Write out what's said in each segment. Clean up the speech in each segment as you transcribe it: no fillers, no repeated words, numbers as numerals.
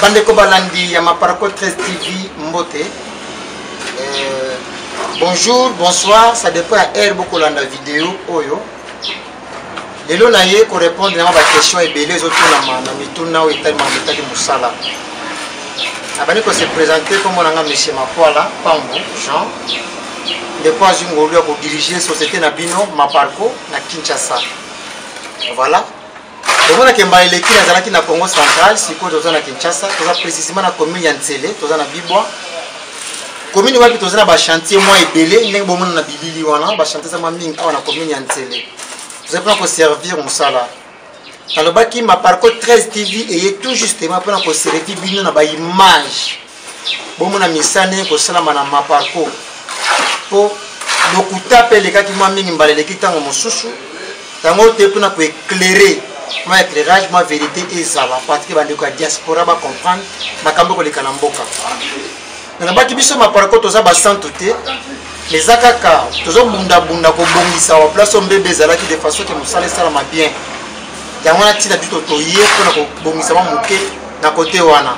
Bandeko Balandi, Yama Parako 13 TV Mbote. Bonjour, bonsoir, ça dépend à elle beaucoup dans la vidéo. Oyo. Les lots naïe pour répondre à ma question et belé les autres na mituna ou tellement métal de Moussala. Abani ko se présenter comme on a monsieur Mapoala, Pambo, Jean. Depuis une ngolu pour diriger société na bino Maparko na Kinshasa. Voilà. Donc on a kemba eleki na zalaki na Congo central, siko toza na Kinshasa, toza précisément na commune ya Ntsele, toza na Bibwa. Commune wapi toza na ba chantier moi ebele, ndenge bomona na bilili wana, ba chantier sama mingi awa na commune ya Ntsele. Toza pour ko servir Moussala. Dans le baki Maparko 13 TV et tout justement pour ko servir bino na ba image. Bomona misane ko sala na Maparko. Po lokuta pe leka ki moi mingi mbaleleki tango mosusu. Tango te pour na ko éclairer. Moi éclairage, moi vérité et ça va parce que bandeko diaspora va comprendre makambo ko lekana mboka. Na baki biso Maparko toza ba santé les akaka tozo bunda ko bongisa wa place mbebe zalaki de façon que Moussala sala ma bien. Yango na tina bito to yé ko na ko bongisa ma moke na côté wana.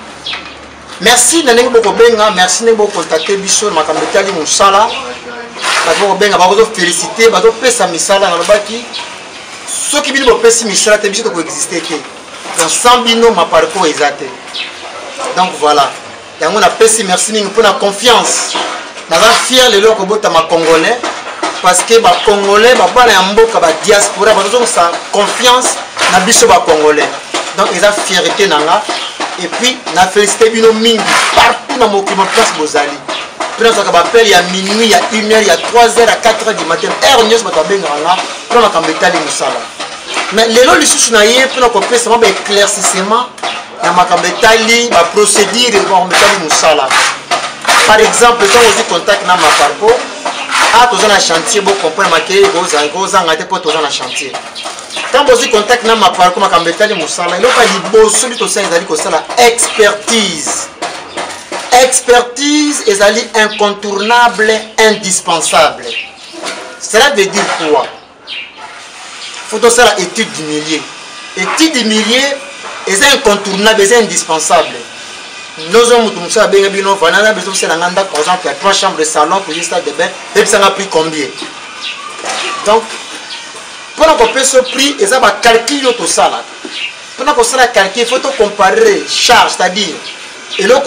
Merci na ndenge boko benga, merci ndenge boko contacter biso na makambo tali Moussala. Ba boko benga ba ko féliciter, ba ko pesa misala na baki. Ce qui vient de passer Michel, c'est de coexister. Dans 100 bino, Maparko exacté. Donc voilà. Et on a passé merci pour la confiance. Nous sommes fiers de l'eau que vous avez Congolais. Parce que les Congolais, les diaspora, ils ont sa confiance dans les Congolais. Donc ils ont fierté. Et puis, nous avons félicité bino mingi partout dans mon place Bozali. Puis nous avons appelé il y a minuit, il y a 1h, il y a 3h, à 4h du matin. Heure news, nous avons appelé Moussala. Mais les lois, les sous naïe, pour nous faire seulement éclaircissement, il y a ma procédure de Moussala. Par exemple, quand on dit contact dans Maparko, ah, tu as un chantier, vous comprenez, vous avez un chantier. Quand on dit contact dans Maparko, Moussala, il y a une expertise. Expertise est incontournable, indispensable. Cela veut dire quoi? Il faut faire l'étude du millier. L'étude du millier est incontournable, est indispensable. Nous avons besoin de 3 chambres de salon pour juste de bain. Et ça a pris combien? Donc, pour qu'on paie ce prix, il faut calculer tout ça. Pour qu'on fasse calcul, il faut comparer charge, c'est-à-dire, et là,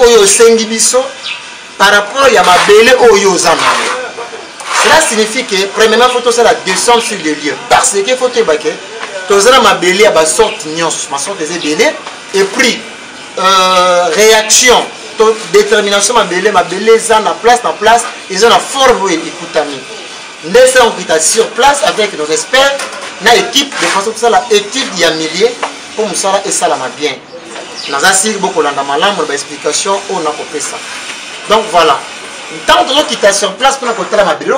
par rapport à ma belle oyo zama. Cela signifie que, premièrement, il faut la descendre sur les lieux. Parce que il faut que ma belle a sorte ma sorte des belle. Et puis, réaction, détermination, ma belle en place, ils ont la forme écoutami. Laissez en sur place avec nos experts, une équipe de façon que ça la étude y a milliers pour Moussala et ça la bien. Nous avons beaucoup de explications on a compris ça. Donc voilà. Tant que nous quittons sur place pour nous côté la mabille,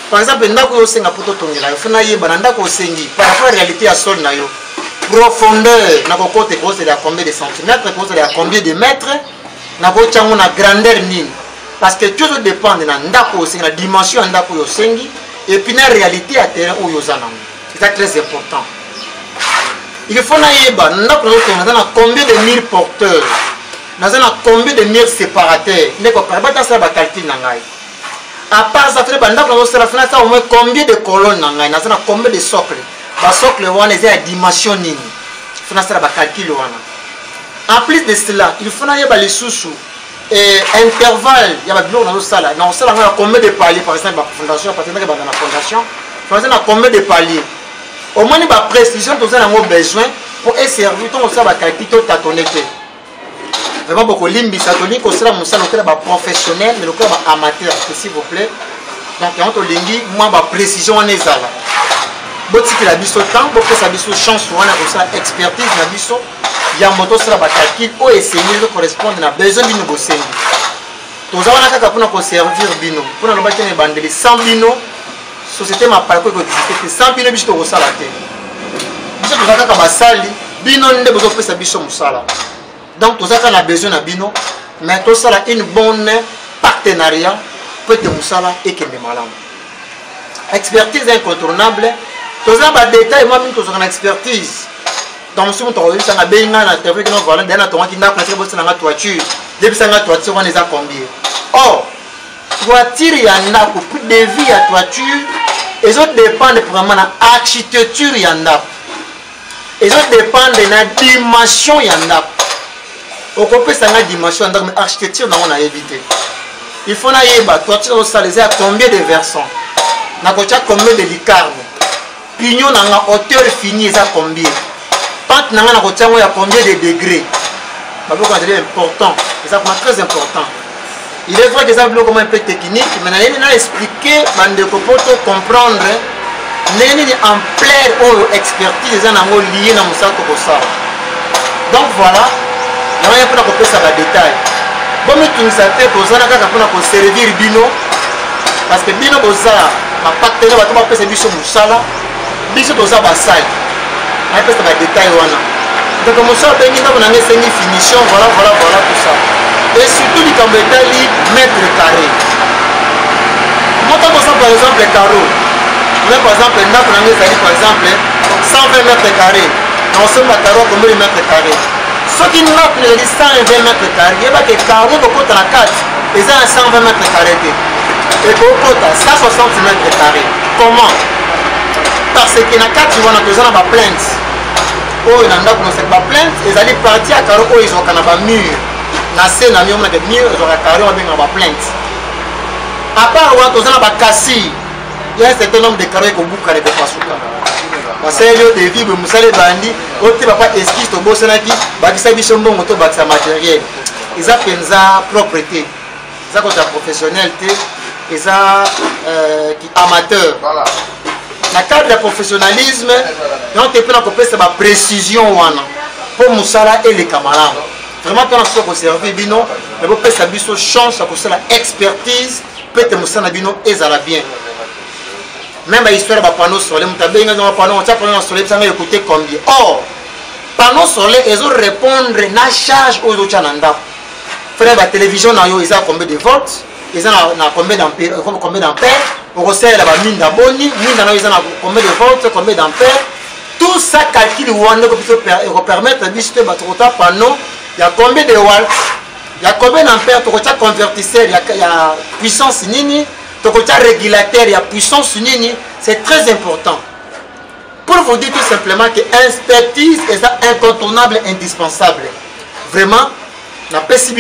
par exemple, nous avons aussi un poteau tongi là, il faut naïe bananda ko sengi par rapport à la réalité à sol na yo. Profondeur, na ko côté cause de combien de centimètres, cause de combien de mètres, na ko chango na grandeur ni. Parce que tout dépend de ndako sengi, la dimension ndako yo sengi et puis la réalité à terrain où yo zanam. C'est très important. Il faut naïe bananda ko combien de mille porteurs. Nous avons combien de murs séparateurs. Nous avons calcul. À part ça, nous avons au moins combien de colonnes. Nous avons combien de socles. Les socles sont à dimension. Nous avons calcul. En plus de cela, il faut les sous intervalle. Il y a combien de paliers. Par exemple, la fondation. Nous avons combien de paliers. Au moins, nous avons précision. Nous avons besoin pour servir. Nous avons calcul. Vraiment beaucoup limbi ça tonique au sera Moussala au club professionnel mais le club amateur s'il vous plaît. Donc on to lingi moi ba précision on est là. Boti que la biso temps beaucoup ça biso chance on a ça expertise la biso ya moto sera ba calcul o essayer de correspondre na besoin bino bosengi. Toza wana kaka pour nous servir bino pour nous ba tene bandeli 100 bino société Maparko ko exister 100 bino biso ko sala te. Biso toza kaka basali bino nde bozo pesa biso Moussala. Donc, tout ça, on a besoin de bino, mais tout ça, une bonne partenariat pour que Moussala et que les malades. Expertise incontournable. Tout ça, des détails, moi, même, tout ça, une expertise. mosusu moto akoyebisanga benga na telefone kino voilà ndenge natongaki ndako nasika bosalanga toiture debisanga toiture wana eza combien. Or toiture ya ndako prix de vie ya toiture ezodépendre vraiment na architecture ya ndako, ezodépendre na dimension ya ndako. Okopesanga dimension ya ndako mais architecture nango nayebi te. Il faut nayeba toiture osala eza ya combien de versants, nakotia combien de licarne, pignon nanga hauteur fini eza combien, pente nanga nakotia yango ya combien de degrés. Baboko c'est important, c'est vraiment très important. Il est vrai que ça veut comment un peu technique, mais on a expliqué bandeko poto comprendre neni en pleine expertise en ango lié na musako ko ça. Donc voilà, on a pas compris ça ba détail. Bon mais tout ça fait pour ça na kaka pour ko servir bino parce que bino boza ba partenaire ba to ba pesa biso musala, biso boza ba sai. On a pas ça ba détail wana. Donc comme ça bengi na bonanga sengi finition, voilà tout ça. Et surtout du Cambétali, mètre carré. Moi, par exemple, les carreaux. Même par exemple, par exemple, 120 mètres carrés. Dans ce carreau, combien de mètres carrés? Ce qui nous a 120 mètres carrés, il y a des carreaux qui sont à 4. Ils ont 120 mètres carrés. Et pour 160 mètres carrés. Comment? Parce que dans 4, ils vont avoir une plainte. Oh, ils ont plainte. Ils allaient partir à carreau, ils ont un mur. Na scène na mioma de mieux ils aura carré on benga ba plainte à part wa to zana ba kasi il y a un certain nombre de carrés ko buka le pasuka parce que yo de vie musale bandi ote papa esquisse to bosanaki ba kisa biso mbongo to ba sa matériel ils a penza propreté ça ko ta professionnalité ils a qui amateur voilà na cadre de professionnalisme on te peut na ko pesa ba précision wana pour musala et les camarades. Vraiment, quand on a servi bino, mais vous pouvez savoir chance à cause de la expertise, peut-être que vous bino et ça bien. Même l'histoire de panneaux solaires, vous avez un panneau solaire, vous avez écouté combien. Or, panneaux solaires, ils ont répondre à la charge aux autres chananda. Frère, la télévision, ils ont combien de volts, ils ont combien d'ampères, on resserre la mine d'abonni, ils ont combien de volts, combien d'ampères. Tout ça calcule pour permettre de visiter votre panneau. Il y a combien de watts, il y a combien d'ampères, tu as convertisseur, il y a puissance nini, tu as régulateur, il y a puissance nini, c'est très important. Pour vous dire tout simplement que l'expertise est incontournable, indispensable. Vraiment, merci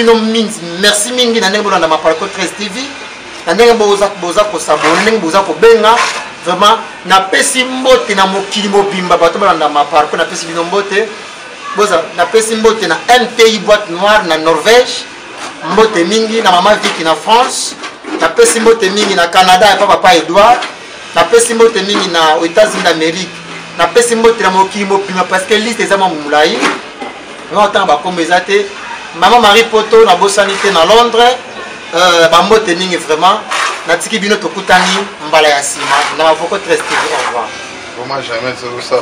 mingi na nengo na ma parcours 13 TV, na nengo boza ko s'abonner, nengo boza ko benga, vraiment na pesi mbote na mokili mobimba bato na ma parcours na pesi bino mbote. Boza na pesi mbote na MTI boîte noire na Norvège, mbote mingi na maman Vicky na France, na pesi mbote mingi na Canada et papa Edouard, na pesi mbote mingi na aux États-Unis d'Amérique, na pesi mbote na mokili mopima parce que liste ezama mulayi. On entend ba kombezate, maman Marie Poto na bosanité na Londres, ba mbote mingi vraiment na tiki bino tokutani mbala ya sima na mavoko 13 TV au revoir. Comment jamais ça